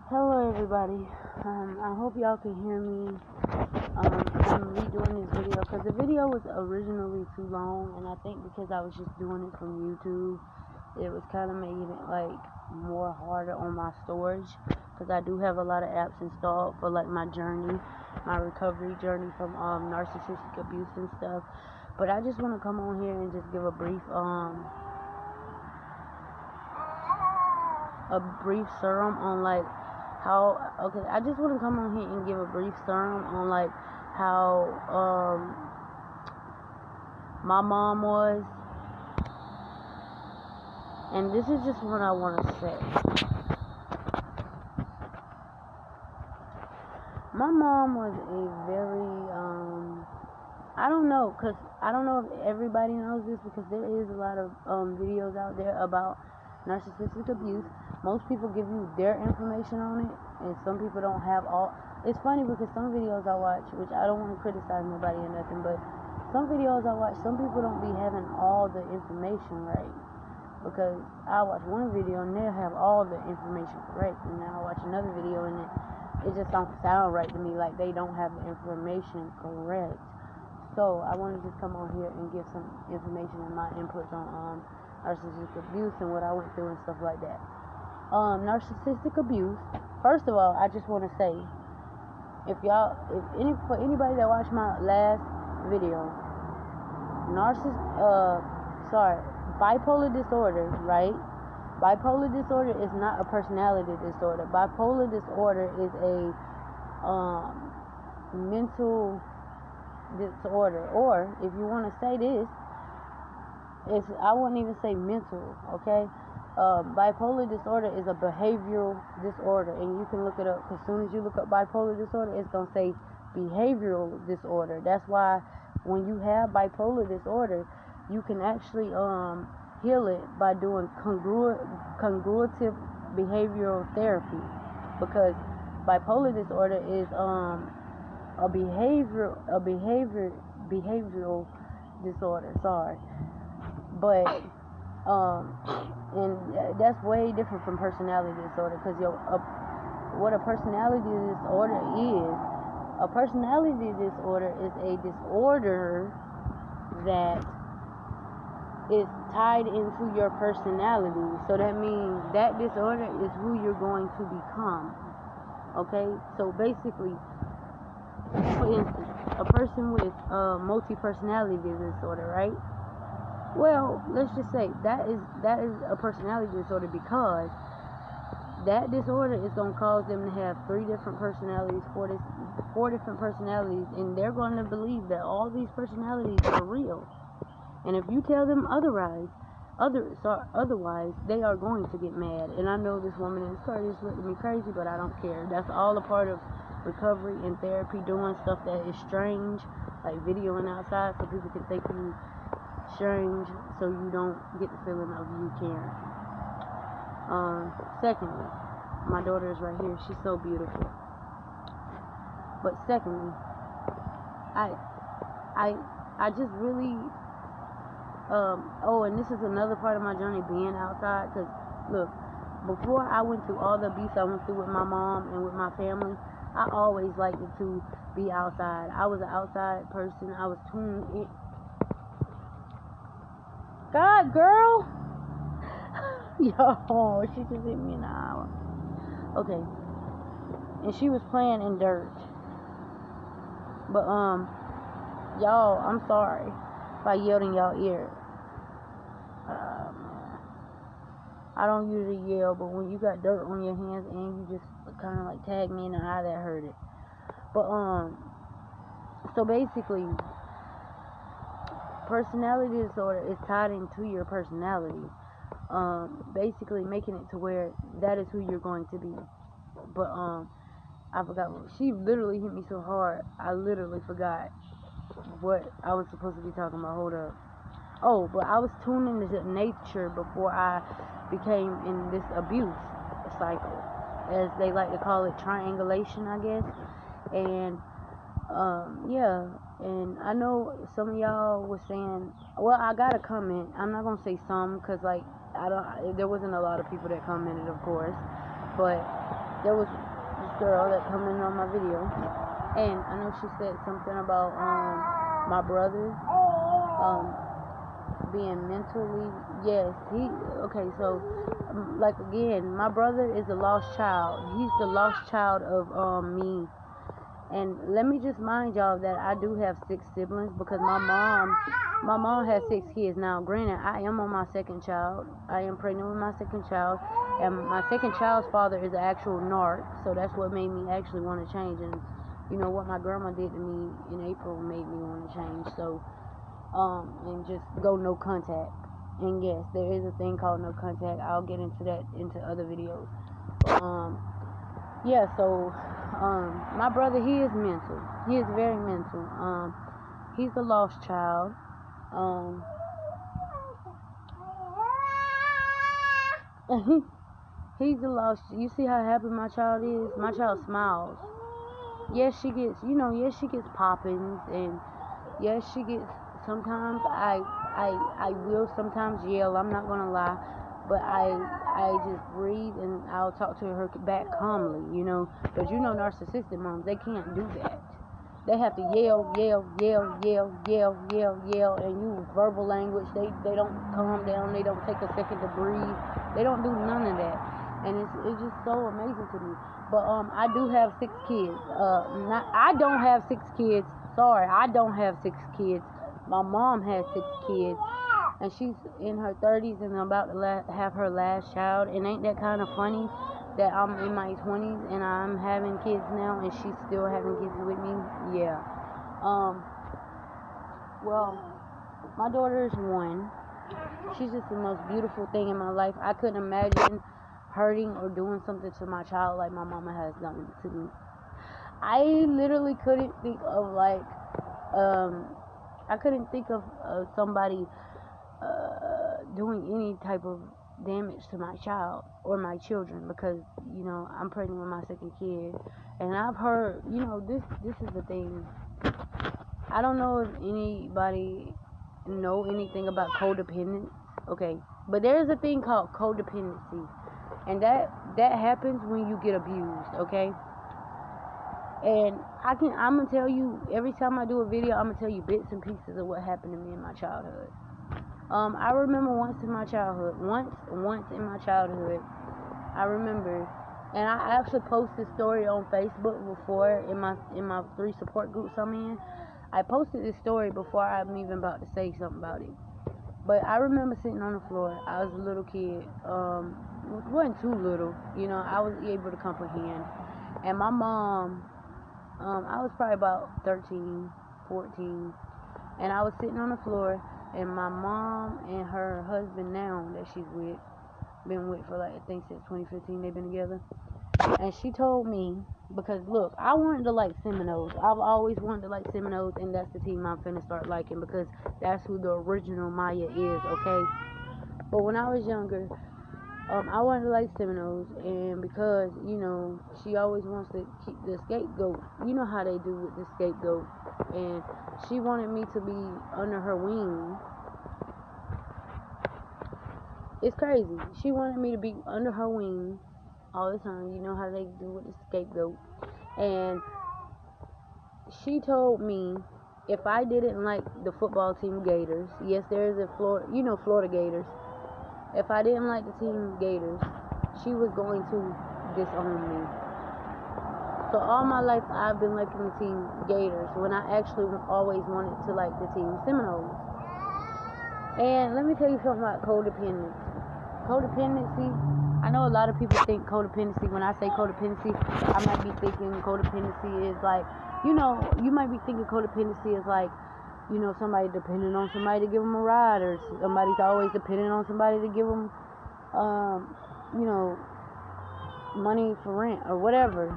Hello everybody. I hope y'all can hear me. I'm redoing this video because the video was originally too long, and I think because I was just doing it from YouTube, it was kind of making it like more harder on my storage, because I do have a lot of apps installed for like my journey, my recovery journey from narcissistic abuse and stuff. But I just want to come on here and just give a brief serum on like how, okay, I just want to come on here and give a brief serum on like how my mom was, and this is just what I want to say. My mom was a very I don't know, because I don't know if everybody knows this, because there is a lot of videos out there about narcissistic abuse. Most people give you their information on it, and some people don't have all. It's funny because some videos I watch, which I don't want to criticize nobody or nothing, but some videos I watch, some people don't be having all the information right. Because I watch one video and they'll have all the information correct, and then I watch another video and it just don't sound right to me, like they don't have the information correct. So I want to just come on here and give some information and my inputs on narcissistic abuse and what I went through and stuff like that. Narcissistic abuse. First of all, I just want to say, for anybody that watched my last video, bipolar disorder, right? Bipolar disorder is not a personality disorder. Bipolar disorder is a mental disorder, or if you want to say this, I wouldn't even say mental, okay? Bipolar disorder is a behavioral disorder, and you can look it up. As soon as you look up bipolar disorder, it's going to say behavioral disorder. That's why when you have bipolar disorder, you can actually heal it by doing congruative behavioral therapy, because bipolar disorder is a behavioral disorder, but and that's way different from personality disorder, because what a personality disorder is, a personality disorder is a disorder that is tied into your personality. So that means that disorder is who you're going to become. Okay, so basically, for instance, a person with multi-personality disorder, right? Well, let's just say that is a personality disorder, because that disorder is going to cause them to have 3 different personalities, 4 different personalities, and they're going to believe that all these personalities are real. And if you tell them otherwise, they are going to get mad. And I know this woman in this car is looking at me crazy, but I don't care. That's all a part of recovery and therapy, doing stuff that is strange, like videoing outside so people can think you strange, so you don't get the feeling of you caring. Secondly, my daughter is right here. She's so beautiful. But secondly, I just really and this is another part of my journey, being outside. Because look, before I went through all the abuse I went through with my mom and with my family, I always liked it to be outside. I was an outside person. I was tuned in. God, girl. Yo, she just hit me in the eye. Okay. And she was playing in dirt. But y'all, I'm sorry if I yelled in y'all ear. I don't usually yell, but when you got dirt on your hands and you just kind of like tag me in the eye, that hurt it. But so basically, personality disorder is tied into your personality. Basically making it to where that is who you're going to be. But I forgot. She literally hit me so hard, I literally forgot what I was supposed to be talking about. Hold up. Oh, but I was tuned into nature before I became in this abuse cycle, as they like to call it, triangulation, I guess. And yeah, and I know some of y'all was saying, well, I got a comment. I'm not gonna say some, because like there wasn't a lot of people that commented, of course, but there was this girl that commented on my video, and I know she said something about my brother being mentally, yes, okay, so like again, my brother is a lost child. He's the lost child of me. And let me just mind y'all that I do have 6 siblings, because my mom has 6 kids. Now granted, I am on my second child. I am pregnant with my second child, and my second child's father is an actual narc, so that's what made me actually want to change. And you know what my grandma did to me in April made me want to change. So and just go no contact. And yes, there is a thing called no contact. I'll get into that into other videos. Yeah, so my brother, he is mental. He is very mental. He's a lost child. He's a lost. You see how happy my child is? My child smiles. Yes, she gets, yes, she gets poppins, and yes, she gets, sometimes I will sometimes yell, I'm not gonna lie, but I just breathe and I'll talk to her back calmly, but narcissistic moms, they can't do that. They have to yell, and use verbal language. They don't calm down, they don't take a second to breathe, they don't do none of that. And it's just so amazing to me. But I do have 6 kids. I don't have 6 kids. Sorry, I don't have 6 kids. My mom has 6 kids, and she's in her 30s and about to have her last child. And ain't that kind of funny that I'm in my 20s and I'm having kids now, and she's still having kids with me? Yeah. Well, my daughter is 1. She's just the most beautiful thing in my life. I couldn't imagine hurting or doing something to my child like my mama has done to me. I literally couldn't think of somebody doing any type of damage to my child or my children, because I'm pregnant with my second kid, and I've heard, this is the thing. I don't know if anybody know anything about codependence, okay, but there's a thing called codependency, and that happens when you get abused, okay. And I'm gonna tell you, every time I do a video, I'm gonna tell you bits and pieces of what happened to me in my childhood. I remember once in my childhood, I remember, and I actually posted this story on Facebook before in my 3 support groups I'm in. I posted this story before I'm even about to say something about it. But I remember sitting on the floor. I was a little kid. Wasn't too little, I was able to comprehend. And my mom, I was probably about 13, 14, and I was sitting on the floor, and my mom and her husband now that she's with, been with for I think since 2015 they've been together, and she told me, because look, I wanted to like Seminoles. I've always wanted to like Seminoles, and that's the team I'm finna start liking, because that's who the original Maya is, okay? But when I was younger, I wanted to like Seminoles, and because, she always wants to keep the scapegoat. You know how they do with the scapegoat. And she wanted me to be under her wing. It's crazy. She wanted me to be under her wing all the time. You know how they do with the scapegoat. And she told me if I didn't like the football team Gators, yes, there is a Florida Gators. If I didn't like the team Gators, she was going to disown me. So all my life I've been liking the team Gators, when I actually always wanted to like the team Seminoles. And let me tell you something about codependency. I know a lot of people think codependency. When I say codependency, I might be thinking codependency is like, you might be thinking codependency is like, somebody depending on somebody to give them a ride, or somebody's always depending on somebody to give them, money for rent or whatever,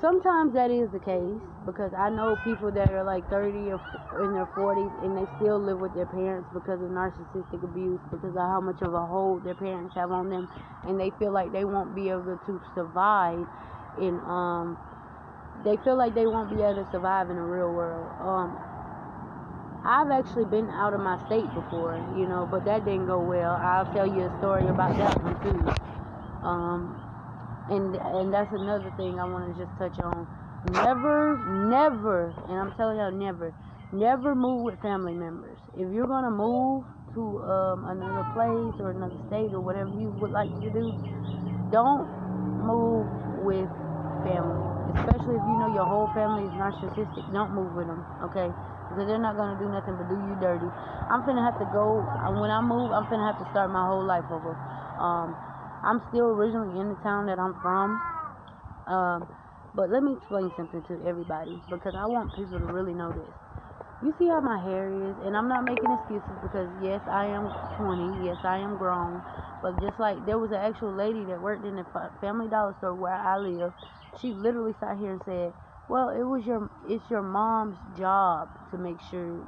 Sometimes that is the case, because I know people that are like 30 or in their 40s and they still live with their parents because of narcissistic abuse, because of how much of a hold their parents have on them, and they feel like they won't be able to survive in, they feel like they won't be able to survive in the real world. I've actually been out of my state before, but that didn't go well. I'll tell you a story about that one too. And that's another thing I want to just touch on. Never, and I'm telling y'all, never move with family members. If you're gonna move to another place or another state or whatever you would like to do, don't move with family, especially if you know your whole family is narcissistic. Don't move with them, okay? Because they're not gonna do nothing but do you dirty. I'm finna have to go. When I move, I'm finna have to start my whole life over. I'm still originally in the town that I'm from. But let me explain something to everybody because I want people to really know this. You see how my hair is, and I'm not making excuses because yes, I am 20, yes, I am grown, but just like there was an actual lady that worked in the Family Dollar store where I live, she literally sat here and said, well, it's your mom's job to make sure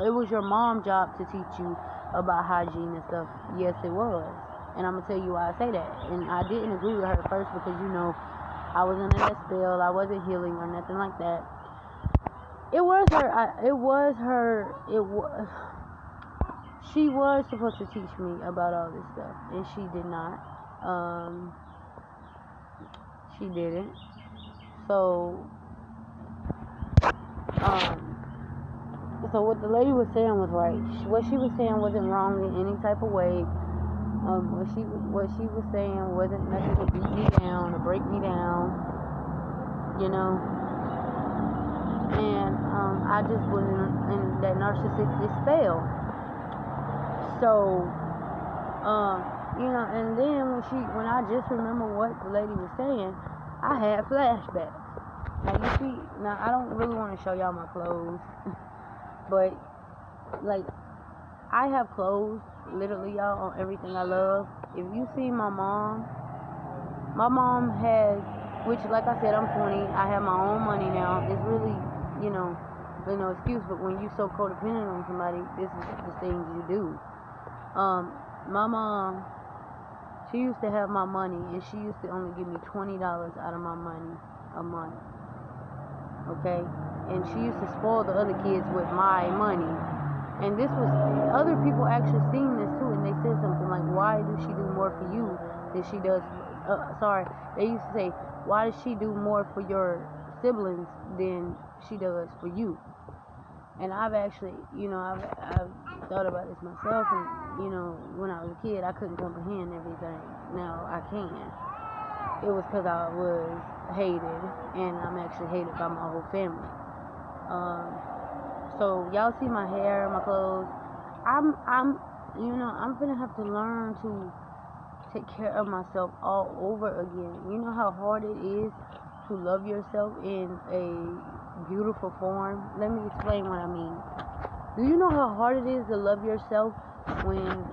it was your mom's job to teach you about hygiene and stuff. Yes, it was. And I'm going to tell you why I say that. And I didn't agree with her at first because, I was under that spell. I wasn't healing or nothing like that. She was supposed to teach me about all this stuff, and she did not. She didn't. So what the lady was saying was right. What she was saying wasn't wrong in any type of way. What she was saying wasn't nothing to beat me down or break me down, and I just was in that narcissistic spell. So, and then when I just remember what the lady was saying, I had flashbacks. Now you see, I don't really want to show y'all my clothes, but like I have clothes, literally y'all, on everything I love. If you see my mom has, which like I said, I'm 20, I have my own money now. It's really, there's no excuse, but when you so codependent on somebody, this is the things you do. My mom, she used to have my money, and she used to only give me $20 out of my money a month. Okay? And she used to spoil the other kids with my money. And this was, other people actually seen this too, and they said something like, why does she do more for you than she does, they used to say, why does she do more for your siblings than she does for you? And I've actually, I've thought about this myself, and, when I was a kid, I couldn't comprehend everything. Now I can. It was because I was hated, and I'm actually hated by my whole family. So y'all see my hair, my clothes. I'm gonna have to learn to take care of myself all over again. You know how hard it is to love yourself in a beautiful form? Let me explain what I mean. Do you know how hard it is to love yourself when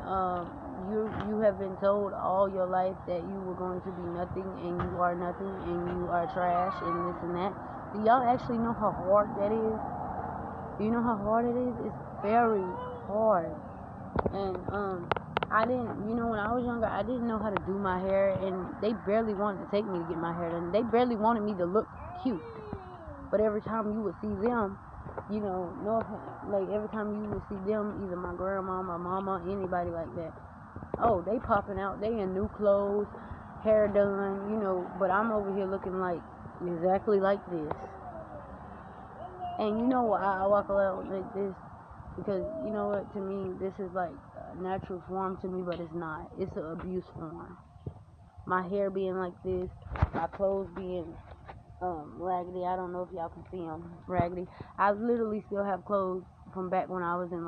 you have been told all your life that you were going to be nothing, and you are nothing, and you are trash, and this and that? Do y'all actually know how hard that is? Do you know how hard it is? It's very hard. And I didn't, when I was younger, I didn't know how to do my hair, and they barely wanted to take me to get my hair done. They barely wanted me to look cute. But every time you would see them, every time you would see them, either my grandma, my mama, anybody like that, oh, they popping out, they in new clothes, hair done, but I'm over here looking like exactly like this. And you know why I walk around like this? Because, you know what, to me, this is like a natural form to me, but it's not. It's an abuse form. My hair being like this, my clothes being raggedy. I don't know if y'all can see them raggedy. I literally still have clothes from back when I was in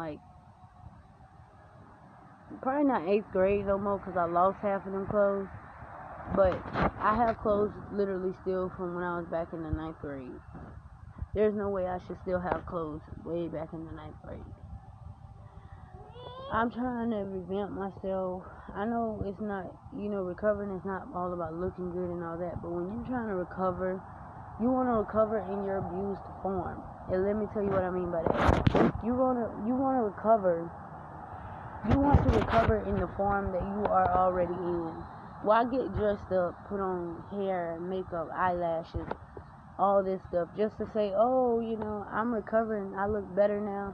probably not 8th grade no more, because I lost half of them clothes. But I have clothes literally still from when I was back in the 9th grade. There's no way I should still have clothes way back in the 9th grade. I'm trying to revamp myself. I know it's not, recovering is not all about looking good and all that, but when you're trying to recover, you want to recover in your abused form. And let me tell you what I mean by that. You want to recover. You want to recover in the form that you are already in. Why get dressed up, put on hair, makeup, eyelashes, all this stuff, just to say, oh, I'm recovering, I look better now,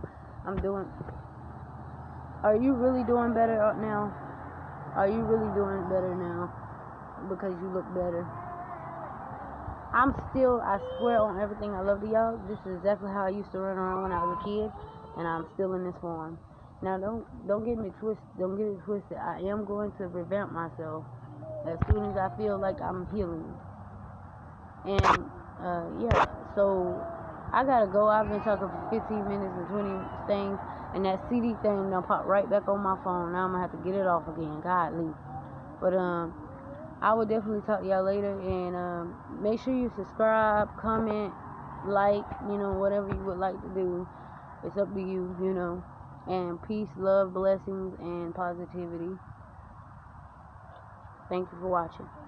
are you really doing better now? Are you really doing better now? because you look better. I swear on everything I love to y'all, this is exactly how I used to run around when I was a kid, and I'm still in this form. Now, don't get me twisted. Don't get it twisted. I am going to revamp myself as soon as I feel like I'm healing. And yeah, so I gotta go. I've been talking for 15 minutes and 20 things, and that CD thing done popped right back on my phone. Now I'm gonna have to get it off again. Godly. But I will definitely talk to y'all later, and make sure you subscribe, comment, like, whatever you would like to do. It's up to you, And peace, love, blessings, and positivity. Thank you for watching.